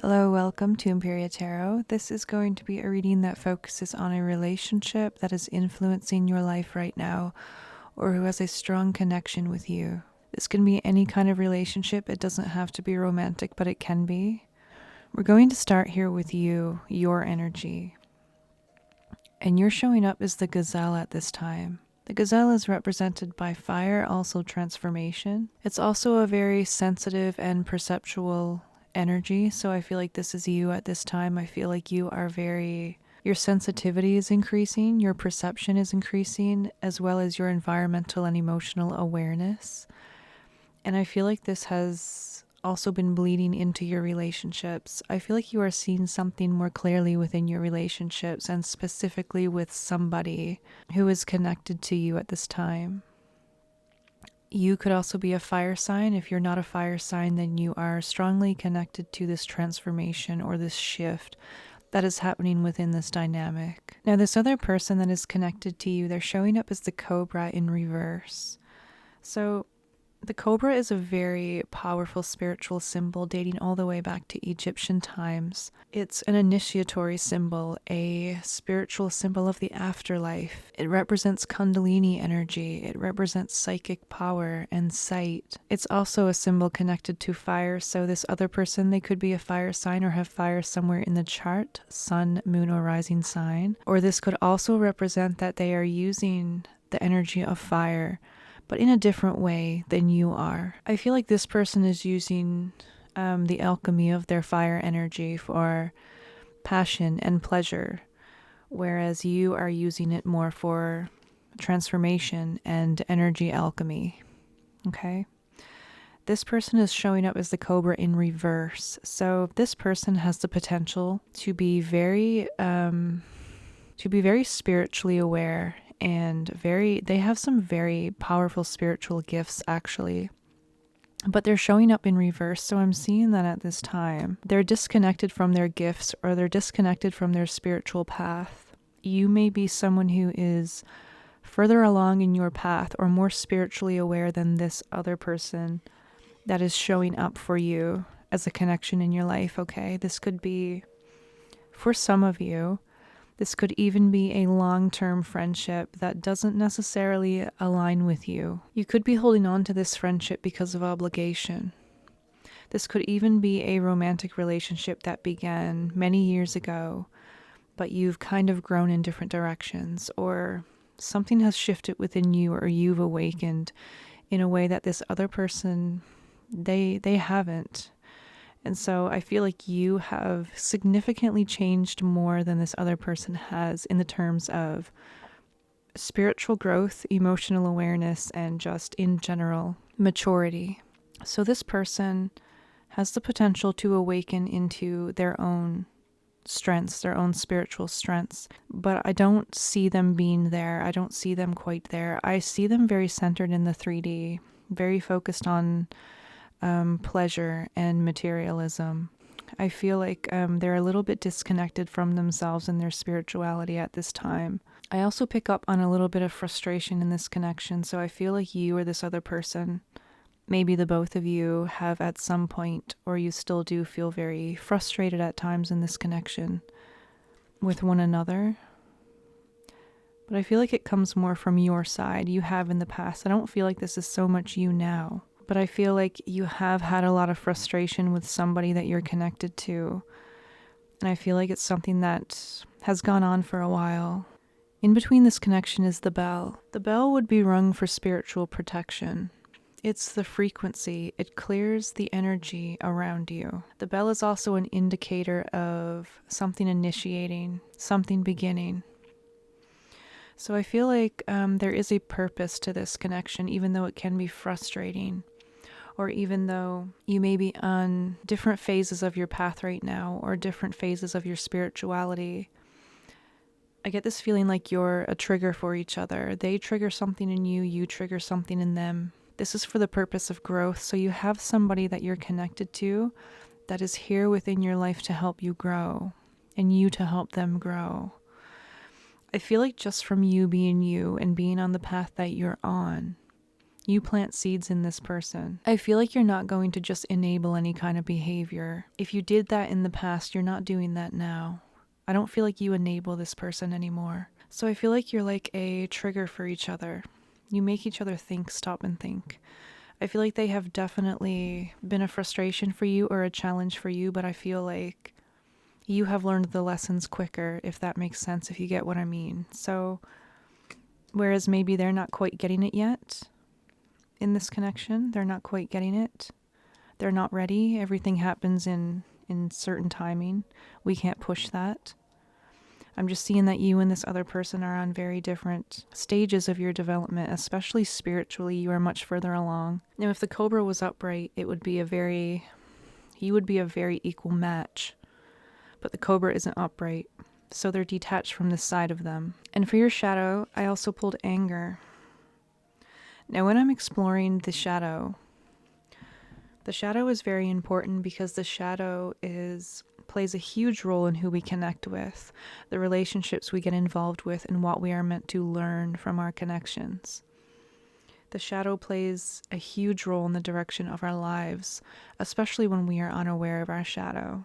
Hello, welcome to Emperia Tarot. This is going to be a reading that focuses on a relationship that is influencing your life right now or who has a strong connection with you. This can be any kind of relationship. It doesn't have to be romantic, but it can be. We're going to start here with you, your energy. And you're showing up as the gazelle at this time. The gazelle is represented by fire, also transformation. It's also a very sensitive and perceptual energy, so I feel like this is you at this time. I feel like you are your sensitivity is increasing, your perception is increasing, as well as your environmental and emotional awareness. And I feel like this has also been bleeding into your relationships. I feel like you are seeing something more clearly within your relationships, and specifically with somebody who is connected to you at this time. You could also be a fire sign. If you're not a fire sign, then you are strongly connected to this transformation or this shift that is happening within this dynamic. Now, this other person that is connected to you, they're showing up as the cobra in reverse. So the cobra is a very powerful spiritual symbol dating all the way back to Egyptian times. It's an initiatory symbol, a spiritual symbol of the afterlife. It represents Kundalini energy. It represents psychic power and sight. It's also a symbol connected to fire. So this other person, they could be a fire sign or have fire somewhere in the chart, sun, moon, or rising sign. Or this could also represent that they are using the energy of fire, but in a different way than you are. I feel like this person is using the alchemy of their fire energy for passion and pleasure, whereas you are using it more for transformation and energy alchemy. Okay? This person is showing up as the cobra in reverse. So this person has the potential to be very spiritually aware and they have some very powerful spiritual gifts actually, but they're showing up in reverse. So I'm seeing that at this time they're disconnected from their gifts, or they're disconnected from their spiritual path. You may be someone who is further along in your path or more spiritually aware than this other person that is showing up for you as a connection in your life. Okay, this could be, for some of you, this could even be a long-term friendship that doesn't necessarily align with you. You could be holding on to this friendship because of obligation. This could even be a romantic relationship that began many years ago, but you've kind of grown in different directions, or something has shifted within you, or you've awakened in a way that this other person, they haven't. And so I feel like you have significantly changed more than this other person has in the terms of spiritual growth, emotional awareness, and just in general maturity. So this person has the potential to awaken into their own strengths, their own spiritual strengths. But I don't see them being there. I don't see them quite there. I see them very centered in the 3D, very focused on pleasure and materialism. I feel like they're a little bit disconnected from themselves and their spirituality at this time. I also pick up on a little bit of frustration in this connection, so I feel like you or this other person, maybe the both of you, have at some point, or you still do, feel very frustrated at times in this connection with one another. But I feel like it comes more from your side. You have in the past. I don't feel like this is so much you now. But I feel like you have had a lot of frustration with somebody that you're connected to. And I feel like it's something that has gone on for a while. In between this connection is the bell. The bell would be rung for spiritual protection. It's the frequency. It clears the energy around you. The bell is also an indicator of something initiating, something beginning. So I feel like there is a purpose to this connection, even though it can be frustrating. Or even though you may be on different phases of your path right now, or different phases of your spirituality. I get this feeling like you're a trigger for each other. They trigger something in you, you trigger something in them. This is for the purpose of growth. So you have somebody that you're connected to that is here within your life to help you grow, and you to help them grow. I feel like just from you being you and being on the path that you're on, You plant seeds in this person. I feel like you're not going to just enable any kind of behavior. If you did that in the past, you're not doing that now. I don't feel like you enable this person anymore. So I feel like you're like a trigger for each other. You make each other think, stop and think. I feel like they have definitely been a frustration for you or a challenge for you, but I feel like you have learned the lessons quicker, if that makes sense, if you get what I mean. So, whereas maybe they're not quite getting it yet in this connection, they're not quite getting it. They're not ready. Everything happens in certain timing. We can't push that. I'm just seeing that you and this other person are on very different stages of your development, especially spiritually. You are much further along. Now, if the cobra was upright, you would be a very equal match. But the cobra isn't upright, so they're detached from this side of them. And for your shadow, I also pulled anger. Now, when I'm exploring the shadow is very important because the shadow plays a huge role in who we connect with, the relationships we get involved with, and what we are meant to learn from our connections. The shadow plays a huge role in the direction of our lives, especially when we are unaware of our shadow.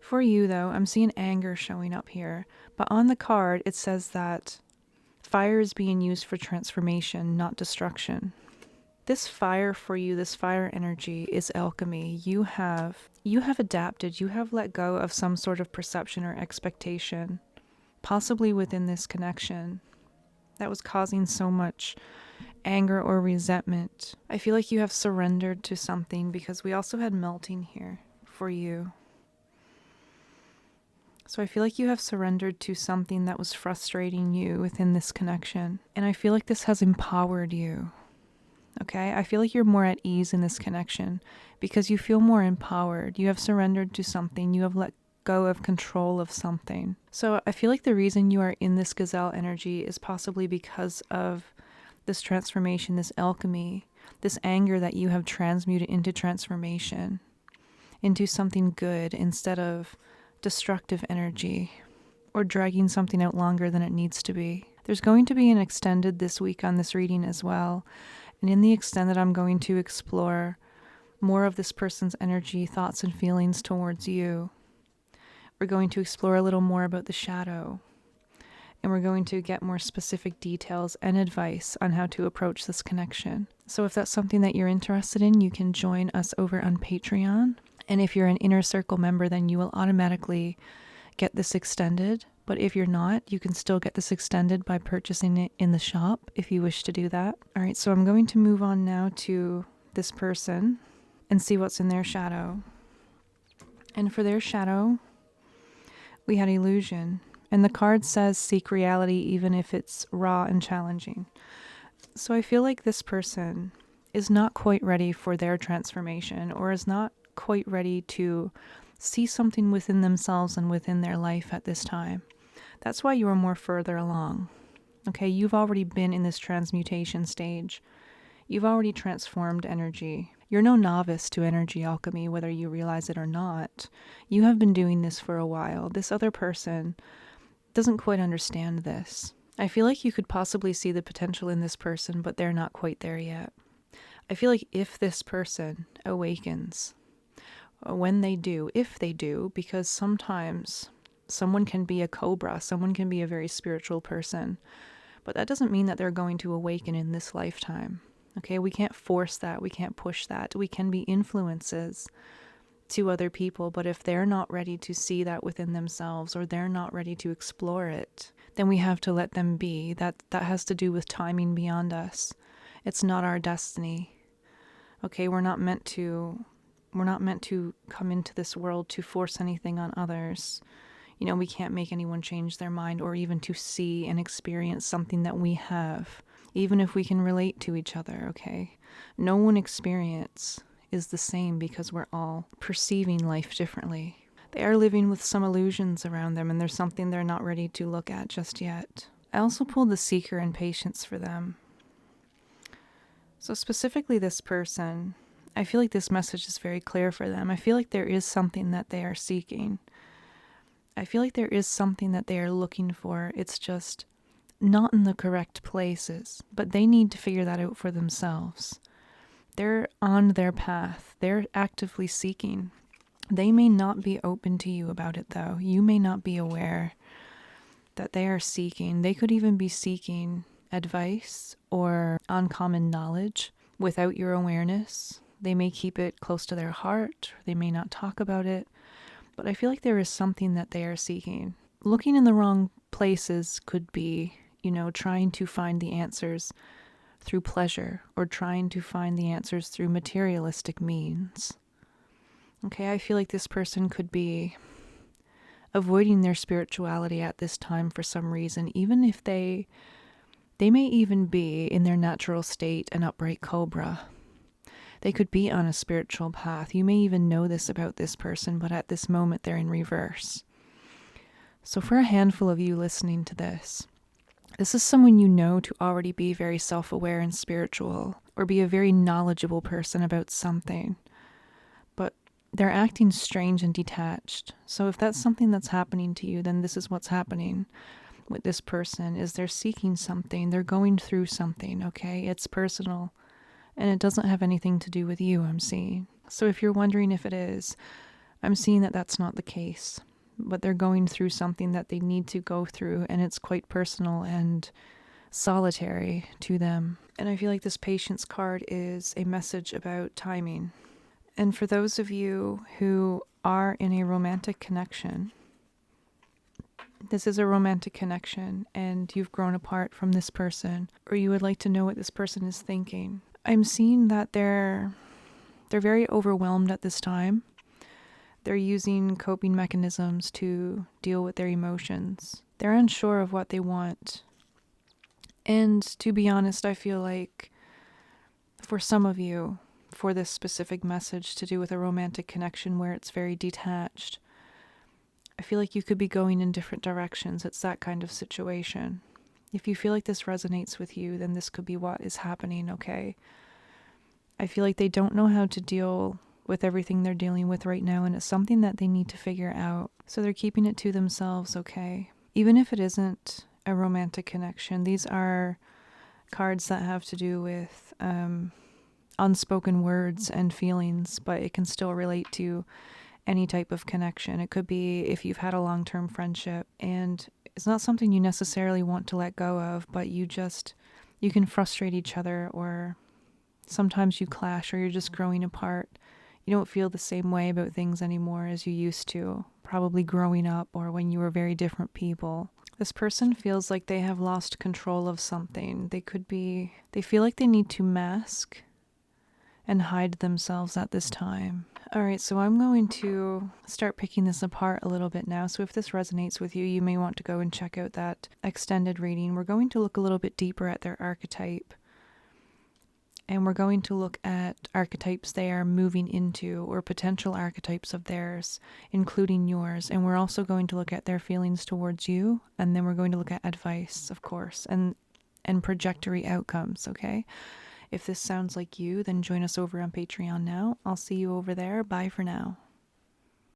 For you, though, I'm seeing anger showing up here, but on the card it says that fire is being used for transformation, not destruction. This fire for you, this fire energy is alchemy. You have adapted, you have let go of some sort of perception or expectation, possibly within this connection, that was causing so much anger or resentment. I feel like you have surrendered to something because we also had melting here for you. So I feel like you have surrendered to something that was frustrating you within this connection. And I feel like this has empowered you. Okay? I feel like you're more at ease in this connection because you feel more empowered. You have surrendered to something. You have let go of control of something. So I feel like the reason you are in this gazelle energy is possibly because of this transformation, this alchemy, this anger that you have transmuted into transformation, into something good instead of destructive energy or dragging something out longer than it needs to be. There's going to be an extended this week on this reading as well. And in the extended, I'm going to explore more of this person's energy, thoughts, and feelings towards you. We're going to explore a little more about the shadow. And we're going to get more specific details and advice on how to approach this connection. So if that's something that you're interested in, you can join us over on Patreon. And if you're an Inner Circle member, then you will automatically get this extended. But if you're not, you can still get this extended by purchasing it in the shop if you wish to do that. All right, so I'm going to move on now to this person and see what's in their shadow. And for their shadow, we had illusion. And the card says seek reality even if it's raw and challenging. So I feel like this person is not quite ready for their transformation or is not quite ready to see something within themselves and within their life at this time. That's why you are more further along. Okay, you've already been in this transmutation stage. You've already transformed energy. You're no novice to energy alchemy, whether you realize it or not. You have been doing this for a while. This other person doesn't quite understand this. I feel like you could possibly see the potential in this person, but they're not quite there yet. I feel like if this person awakens, when they do, if they do, because sometimes someone can be a cobra, someone can be a very spiritual person, but that doesn't mean that they're going to awaken in this lifetime. Okay, we can't force that, we can't push that. We can be influences to other people, but if they're not ready to see that within themselves or they're not ready to explore it, then we have to let them be. That has to do with timing beyond us. It's not our destiny. Okay, we're not meant to come into this world to force anything on others. You know, we can't make anyone change their mind or even to see and experience something that we have, even if we can relate to each other, okay? No one experience is the same because we're all perceiving life differently. They are living with some illusions around them and there's something they're not ready to look at just yet. I also pulled the seeker and patience for them. So specifically this person, I feel like this message is very clear for them. I feel like there is something that they are seeking. I feel like there is something that they are looking for. It's just not in the correct places, but they need to figure that out for themselves. They're on their path. They're actively seeking. They may not be open to you about it, though. You may not be aware that they are seeking. They could even be seeking advice or uncommon knowledge without your awareness. They may keep it close to their heart. They may not talk about it. But I feel like there is something that they are seeking. Looking in the wrong places could be, trying to find the answers through pleasure or trying to find the answers through materialistic means. Okay, I feel like this person could be avoiding their spirituality at this time for some reason, even if they may even be in their natural state an upright cobra. They could be on a spiritual path. You may even know this about this person, but at this moment they're in reverse. So for a handful of you listening to this is someone you know to already be very self-aware and spiritual, or be a very knowledgeable person about something. But they're acting strange and detached. So if that's something that's happening to you, then this is what's happening with this person, is they're seeking something. They're going through something, okay? It's personal. And it doesn't have anything to do with you, I'm seeing. So if you're wondering if it is, I'm seeing that that's not the case. But they're going through something that they need to go through, and it's quite personal and solitary to them. And I feel like this patience card is a message about timing. And for those of you who are in a romantic connection, this is a romantic connection and you've grown apart from this person, or you would like to know what this person is thinking, I'm seeing that they're very overwhelmed at this time. They're using coping mechanisms to deal with their emotions. They're unsure of what they want. And to be honest, I feel like for some of you, for this specific message to do with a romantic connection where it's very detached, I feel like you could be going in different directions. It's that kind of situation. If you feel like this resonates with you, then this could be what is happening, okay? I feel like they don't know how to deal with everything they're dealing with right now, and it's something that they need to figure out. So they're keeping it to themselves, okay? Even if it isn't a romantic connection, these are cards that have to do with unspoken words and feelings, but it can still relate to any type of connection. It could be if you've had a long-term friendship and it's not something you necessarily want to let go of, but you can frustrate each other, or sometimes you clash, or you're just growing apart. You don't feel the same way about things anymore as you used to, probably growing up or when you were very different people. This person feels like they have lost control of something. They feel like they need to mask and hide themselves at this time. All right, so I'm going to start picking this apart a little bit now. So if this resonates with you, you may want to go and check out that extended reading. We're going to look a little bit deeper at their archetype. And we're going to look at archetypes they are moving into, or potential archetypes of theirs, including yours. And we're also going to look at their feelings towards you. And then we're going to look at advice, of course, and trajectory outcomes, okay? If this sounds like you, then join us over on Patreon now. I'll see you over there. Bye for now.